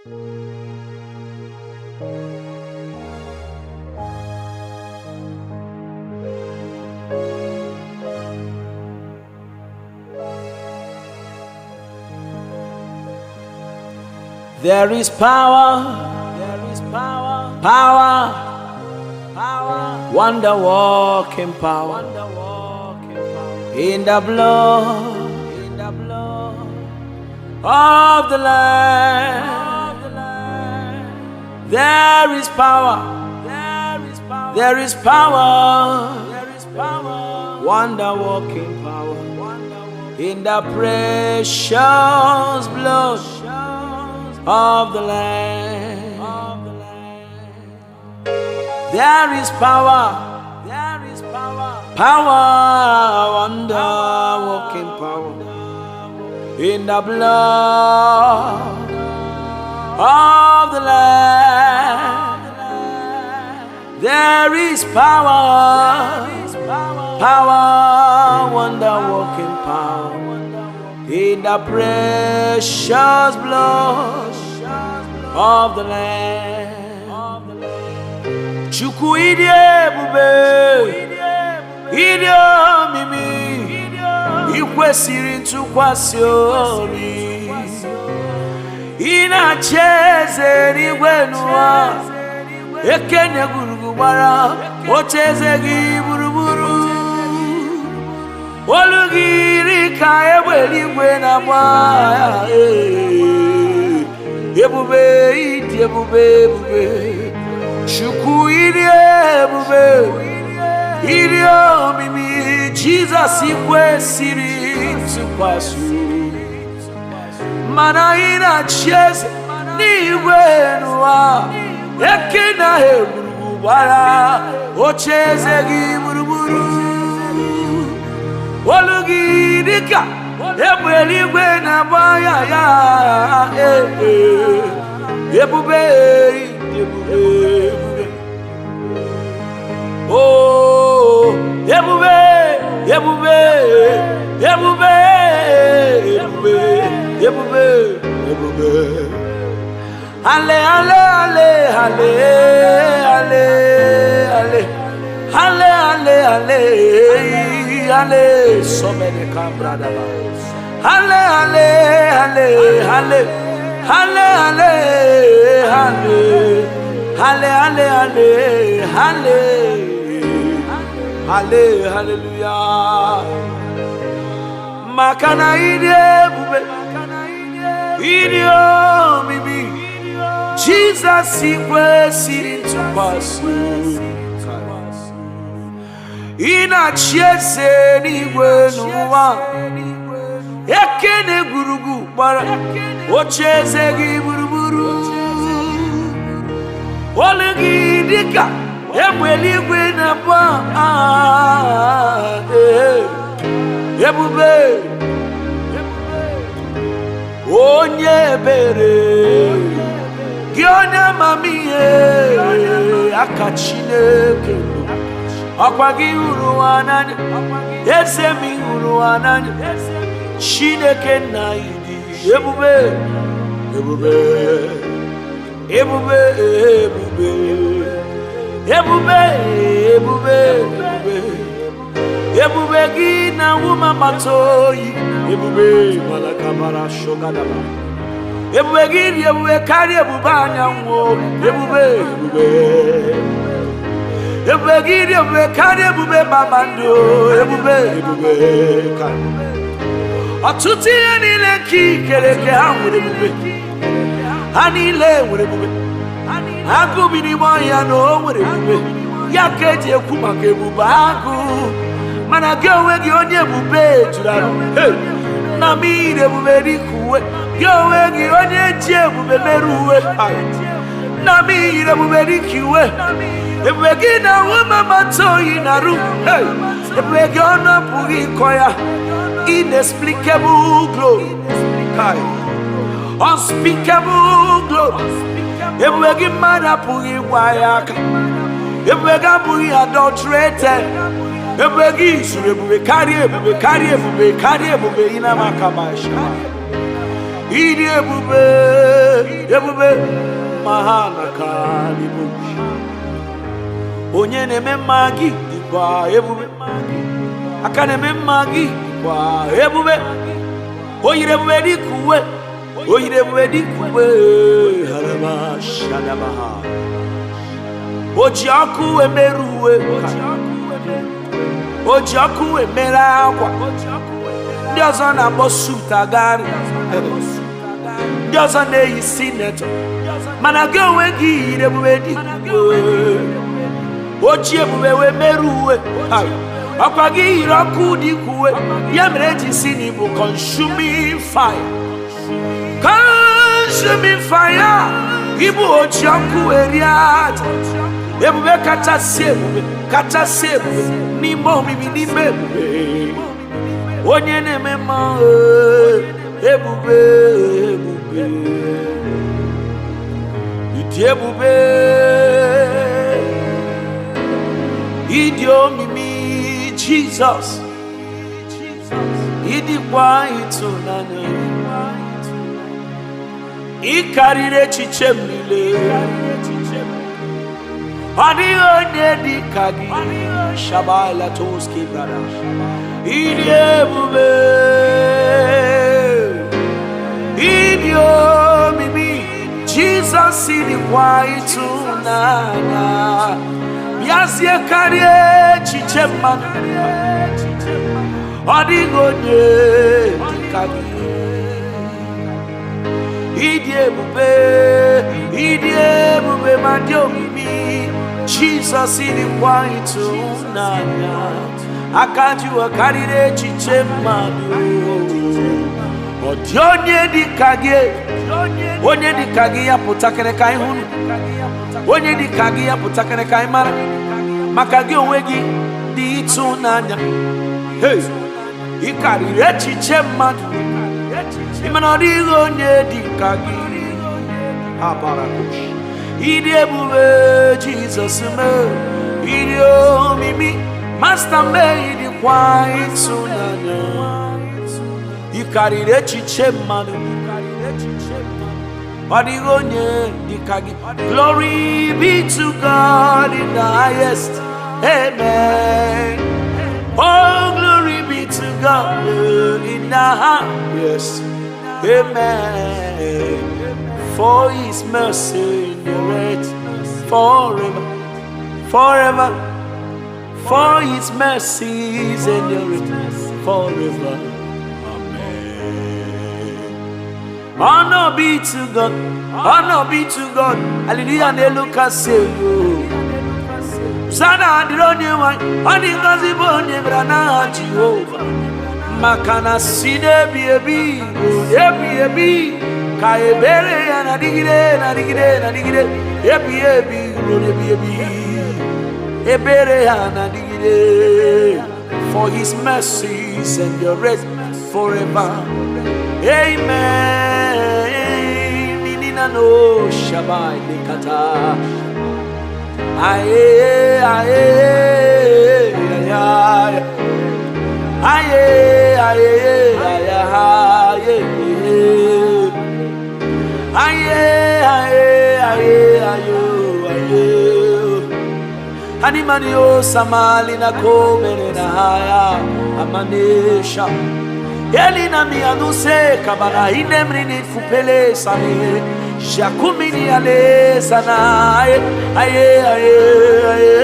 There is power, power, wonder-working power in the blood of the Lamb. There is power, wonder-working power in the precious blood of the Lamb. There is power, wonder-working power in the blood of the Lamb. There is power, wonder-working power in the precious blood of the Lamb. Chukwu idi ebube, idi omimi, ikwesịrị ntụkwasị obi. Ị na-achị eze n'igwe n'ụwa, ekene gburugburu gbara ocheeze gị gburugburu. Olu gị yiri ka egbe eluigwe na-agba. Ebube, ịdị ebube, ebube. Chukwu ịdị ebube, ịdị omimi. Jizọs ikwesịrị ntụkwasị obi. Mana ị na-achị eze n'igwe n'ụwa, ekene gburugburu gbara ocheeze gị gburugburu. Olu gị dịka egbe eluigwe na-agba ya. Ebube, ebube, oh, ebube, ebube, ebube, ebube, ebube. Ale, ale, ale, ale, ale, ale, ale, ale, ale. Ale, so many come, brother. Ale, ale, ale, ale, ale, ale, ale, ale, ale, ale, ale, hallelujah. Makana idi ebube, idi omimi. Jesus ikwesịrị ntụkwasị. Ị na-achị eze n'igwe n'ụwa, ekene gburugburu gbara ocheeze gị gburugburu. Olu gị dịka egbe eluigwe na-agba. Ebube, onye ebere gị, onye amamihe, aka Chineke. Ọkwa gị hụrụ n'anya, eze m hụrụ n'anya. Chineke nna ịdị ebube, ebube, ebube, ebube, ebube, ebube, ebube gị na nwụma mata oyi. Ebube malakabara shogadaba. Ebube gị dị ebube karịa ebube anyanwụ. Ebube, ebube, ebube gị dị ebube karịa ebube kpakpando. Ebube, ebube, ọtụtụ ihe niile nke ikere eke ha nwere ebube. Ha niile nwere ebube. Agụ bi n'ime ọhịa na o nwere ebube. Ya ka eji ekwu maka ebube agụ. Mana gị onwe gị onye ebube juru arụ. Na m iri ebube dịka uwe. Gị onwe gị onye ji ebube mere uwe. Na m iri ebube dịka uwe. Ebube gị na nwụma mata oyi na rụ. Ebube gị ọnụ apụghị ịkọ ya. Inexplicable glory, unspeakable glory. Ebube gị mmadụ apụghị ịgwa ya aka. Ebube gị abụghị adulterated. Ebube gị zuru ebube karịa ebube karịa ebube karịa ebube. Ịnamakabasha, Idi ebube, ebube, mahana kalibu. Onye neme magi dikwa ebube. Aka neme magi dikwa ebube. Oyire ebube dikuwe, oyire ebube dikuwe. Harama shadabaha. Ojiaku emeruwe, ojiaku emera akwa. Ndị ọzọ na-akpọ suta gari, ndị ọzọ na-eyi sinetọ, mana gị onwe gị yiri ebube dịkuwe. Oji ebube wee meruwe, ọkwa gị yiri ọkụ dịkuwe. Ya mere eji si n'Igbo consuming fire, consuming fire. Ibu oji ọkụ eri aja. Ebube kachasị ebube, kachasị ebube n'ime omimi n'ime ebube. Onye na-eme mma ebube, ebube. Ịdị ebube, ịdị omimi Jizọs. Ịdịkwa ịtụnanya, ị karịrị echiche m niile. Ọ dịghị onye dị ka gị, Shabala Toski brada. Ịdị ebube, ịdị omimi Jizọs. Ịdịkwa ịtụnanya, bịazie karịa echiche mmadụ. Ọ dịghị onye dị ka gị. Ịdị ebube, ịdị ebube ma dị omimi Jizọs. Ịdịkwa ịtụnanya, aka jiwa karịrị echiche mmadụ. Ọ dị onye dị ka gị, onye dị ka gị ya pụtakịrị ka anyị hụrụ, onye dị ka gị ya pụtakịrị ka anyị mara, maka gị onwe gị dị ịtụnanya. Hey, ị karịrị echiche mmadụ. Ịmana ọ dịghị onye dị ka gị. Ịdị ebube Jizọs mee, ịdị omimi Master mee, ịdịkwa ịtụnanya. Ị karịrị echiche mmadụ. Ọ dịghị onye dị ka gị. Glory be to God in the highest. Amen. Oh, glory be to God in the highest. Amen. For His mercy endureth forever, forever. For His mercies endureth forever. Amen. Honor be to God. Honor be to God. Hallelujah. Neluka seyo. Sana adronye wai. Ani ngazi bonye brana Jehovah. Makana sine biebi, biebi. Kaebere na digire, na digire, na digire. Biebi, biebi. Ebere na digire. For His mercies endureth forever. Amen. Nina no shabai dekata. Aye, aye, aye, aye. Aye, aye, aye, aye. Aye, aye, aye, aye, aye. Animani o samali na komere na haya amanesha. Elina mi anuse kabara inemri ni fupele sane. Jakumini ale sana. Aye, aye, aye, aye.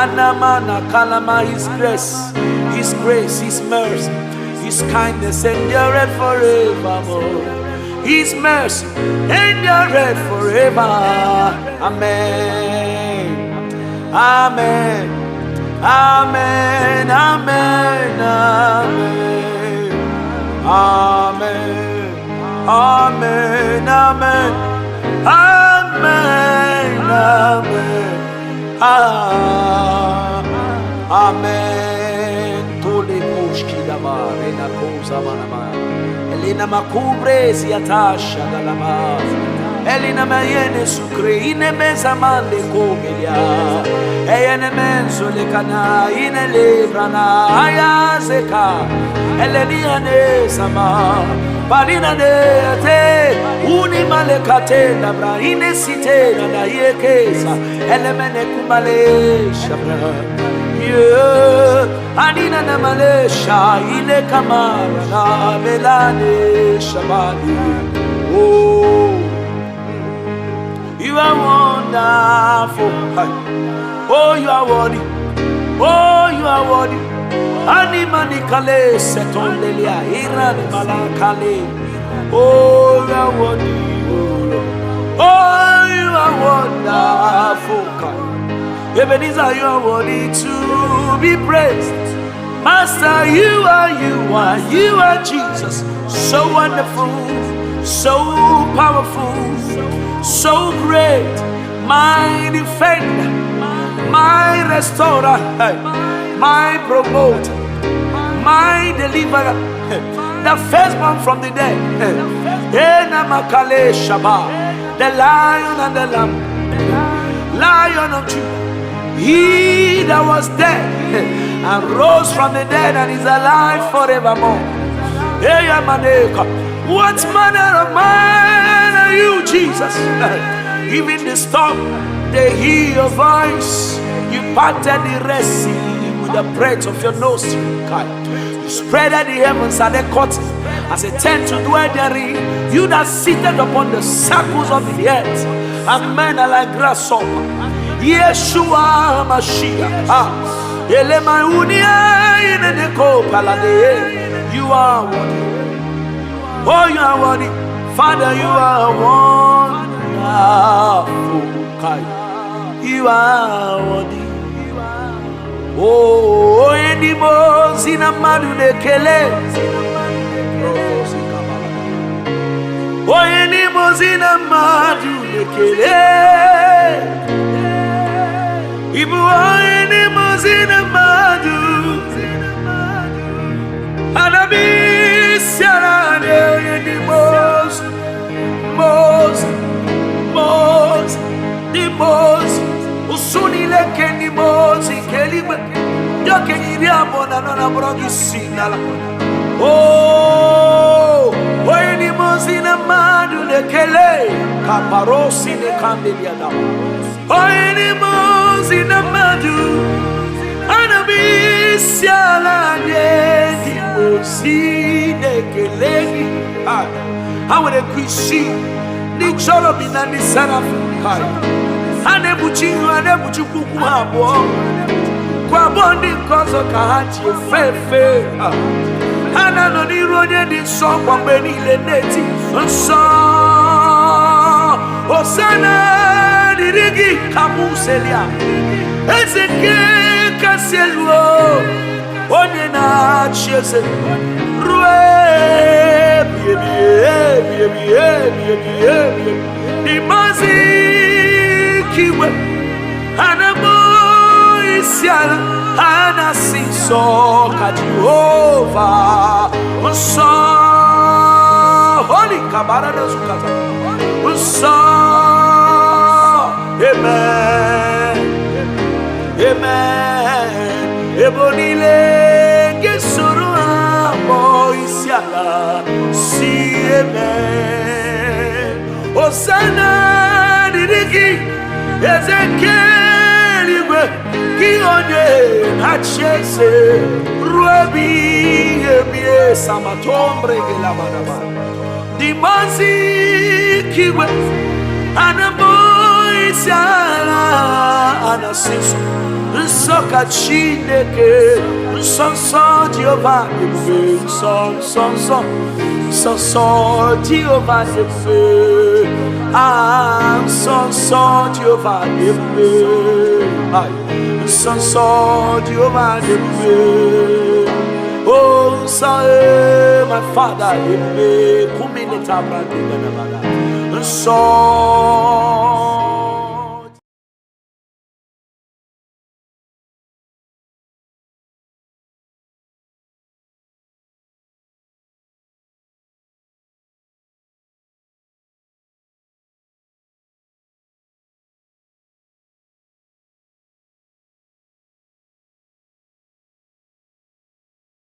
Anamana kalama His grace, His mercy, His kindness endureth forevermore. His mercy endureth forever. Amen. Amen. Amen. Amen. Amen. Amen. Amen. Amen. Amen. Amen. Tole koshki dama rena koza manama. Elina makubre ziatasha dalama. Elina mayene sukre ine meza mande komelia. eyene menzo le kana inele brana ayazeka eleniane sama parina de te uni malekate na bra inesite na yekesa elemene kumale shabra anina na malesha ile kamara na melane shabani. Oh, you are wonderful. Oh, you are worthy. Oh, you are worthy. Animani kale setondelia iran malakale. Oh, you are worthy. Oh, you are wonderful. Ebenezer, you are worthy to be praised. Master, you are Jesus. So wonderful, so powerful, so great. My defender, my restorer, my promoter, my deliverer, the firstborn from the dead. Enamakale Shaba, the lion and the lamb, Lion of Judah. He that was dead and rose from the dead and is alive forevermore. What manner of man are you, Jesus? Even the storm, they hear your voice. You parted the Red Sea with the breath of your nostril. You spread the heavens and the court as a tent to dwell therein. You that seated upon the circles of the earth, and men are like grasshopper. Yeshua Mashiach. Elema unia in the kopalade. You are worthy. Oh, you are worthy. Father, you are wonderful. You are worthy. Oh, any more zina madu de kele. Oh, any more zina madu de kele. Ibu any more zina madu. Anabi siarane any the most usuni leke ni mozi kelime yoke iriamo na nona brogi sinala. Oh, any mozi na madu lekele kaparosi ne kandelia da. Oh, any mozi na madu anabi siarane di mozi lekele. I would agree, she the choro be na the seraphim kai. Ane buchi kuku habo. Kwa bondi kozo kahachi fefe. Ana no ni ronye di so kwa beni le neti. Nso Osana dirigi kamuselia. Ezeke kasielo. Onye na chese. The Mazikiwe Anamo Isiana Anasiso Jehovah Unsa Holy Kabara Zukata Unsa. Amen. Amen. Ebonile Gesuru Isiana, si amen. Osana dirigi Ezekiel Kionye Nachese Ruabi Ebie Samatombre Gelabanaba Dimanzi Kiwe Anamo Isiana Anasiso Soka Chineke Son Jehovah Son Jehovah Son Jehovah Son Jehovah Oh, son, my father Son